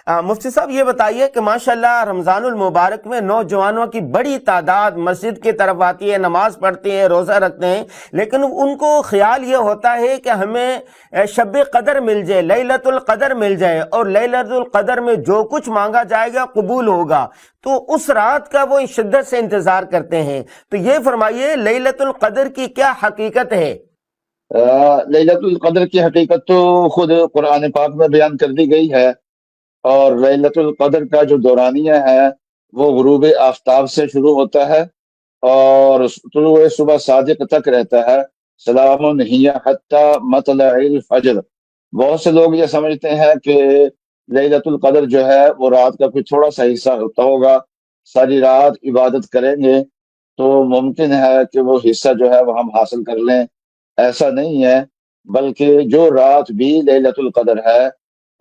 مفتی صاحب یہ بتائیے کہ ماشاءاللہ رمضان المبارک میں نوجوانوں کی بڑی تعداد مسجد کی طرف آتی ہے، نماز پڑھتے ہیں، روزہ رکھتے ہیں، لیکن ان کو خیال یہ ہوتا ہے کہ ہمیں شب قدر مل جائے، لیلۃ القدر مل جائے، اور لیلۃ القدر میں جو کچھ مانگا جائے گا قبول ہوگا، تو اس رات کا وہ شدت سے انتظار کرتے ہیں۔ تو یہ فرمائیے لیلۃ القدر کی کیا حقیقت ہے؟ لیلۃ القدر کی حقیقت تو خود قرآن پاک میں بیان کر دی گئی ہے، اور لیلۃ القدر کا جو دورانیہ ہے وہ غروب آفتاب سے شروع ہوتا ہے اور طلوع صبح صادق تک رہتا ہے۔ سلام ہی حتی مطلع الفجر۔ بہت سے لوگ یہ سمجھتے ہیں کہ لیلۃ القدر جو ہے وہ رات کا کوئی تھوڑا سا حصہ ہوتا ہوگا، ساری رات عبادت کریں گے تو ممکن ہے کہ وہ حصہ جو ہے وہ ہم حاصل کر لیں۔ ایسا نہیں ہے، بلکہ جو رات بھی لیلۃ القدر ہے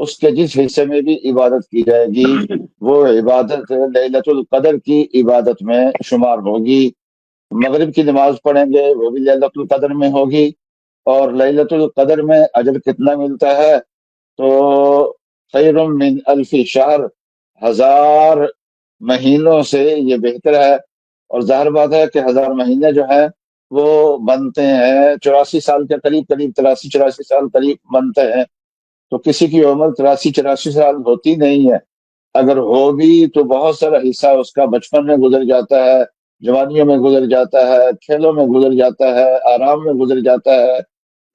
اس کے جس حصے میں بھی عبادت کی جائے گی وہ عبادت لیلۃ القدر کی عبادت میں شمار ہوگی۔ مغرب کی نماز پڑھیں گے وہ بھی لیلۃ القدر میں ہوگی، اور لیلۃ القدر میں اجر کتنا ملتا ہے تو خیر من الف شہر، 1000 مہینوں سے یہ بہتر ہے۔ اور ظاہر بات ہے کہ 1000 مہینے جو ہیں وہ بنتے ہیں 84 سال کے قریب، 83-84 سال قریب بنتے ہیں، تو کسی کی عمر 83-84 سال ہوتی نہیں ہے، اگر ہو بھی تو بہت سارا حصہ اس کا بچپن میں گزر جاتا ہے، جوانیوں میں گزر جاتا ہے، کھیلوں میں گزر جاتا ہے، آرام میں گزر جاتا ہے۔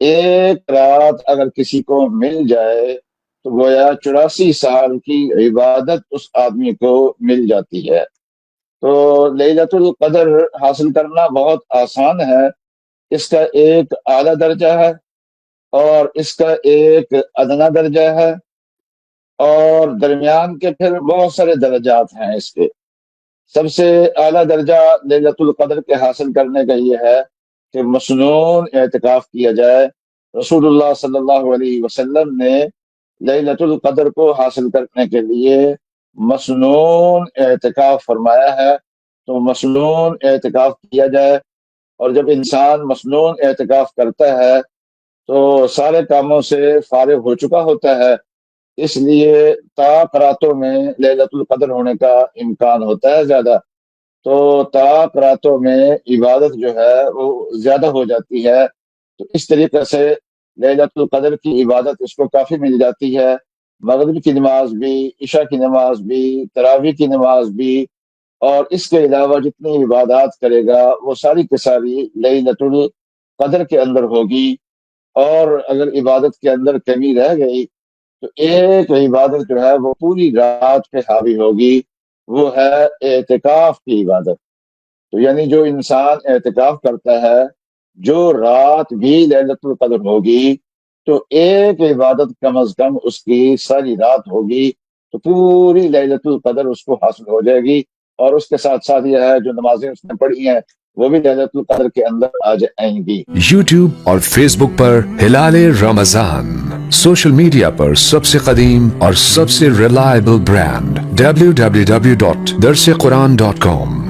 ایک رات اگر کسی کو مل جائے تو گویا 84 سال کی عبادت اس آدمی کو مل جاتی ہے۔ تو لیلۃ القدر حاصل کرنا بہت آسان ہے۔ اس کا ایک اعلیٰ درجہ ہے اور اس کا ایک ادنا درجہ ہے، اور درمیان کے پھر بہت سارے درجات ہیں اس کے۔ سب سے اعلیٰ درجہ لیلۃ القدر کے حاصل کرنے کا یہ ہے کہ مسنون اعتکاف کیا جائے۔ رسول اللہ صلی اللہ علیہ وسلم نے لیلۃ القدر کو حاصل کرنے کے لیے مسنون اعتکاف فرمایا ہے، تو مسنون اعتکاف کیا جائے۔ اور جب انسان مسنون اعتکاف کرتا ہے تو سارے کاموں سے فارغ ہو چکا ہوتا ہے، اس لیے طاق راتوں میں لیلۃ القدر ہونے کا امکان ہوتا ہے زیادہ، تو طاق راتوں میں عبادت جو ہے وہ زیادہ ہو جاتی ہے۔ تو اس طریقے سے لیلۃ القدر کی عبادت اس کو کافی مل جاتی ہے۔ مغرب کی نماز بھی، عشاء کی نماز بھی، تراویح کی نماز بھی، اور اس کے علاوہ جتنی عبادات کرے گا وہ ساری کی ساری لیلۃ القدر کے اندر ہوگی۔ اور اگر عبادت کے اندر کمی رہ گئی تو ایک عبادت جو ہے وہ پوری رات پہ حاوی ہوگی، وہ ہے اعتکاف کی عبادت۔ تو یعنی جو انسان اعتکاف کرتا ہے، جو رات بھی لیلۃ القدر ہوگی تو ایک عبادت کم از کم اس کی ساری رات ہوگی، تو پوری لیلۃ القدر اس کو حاصل ہو جائے گی۔ اور اس کے ساتھ ساتھ یہ ہے جو نمازیں اس نے پڑھی ہیں وہ بھی لیلۃ القدر کے اندر آ جائیں گی۔ یوٹیوب اور فیس بک پر ہلال رمضان، سوشل میڈیا پر سب سے قدیم اور سب سے ریلائبل برانڈ www.darsequran.com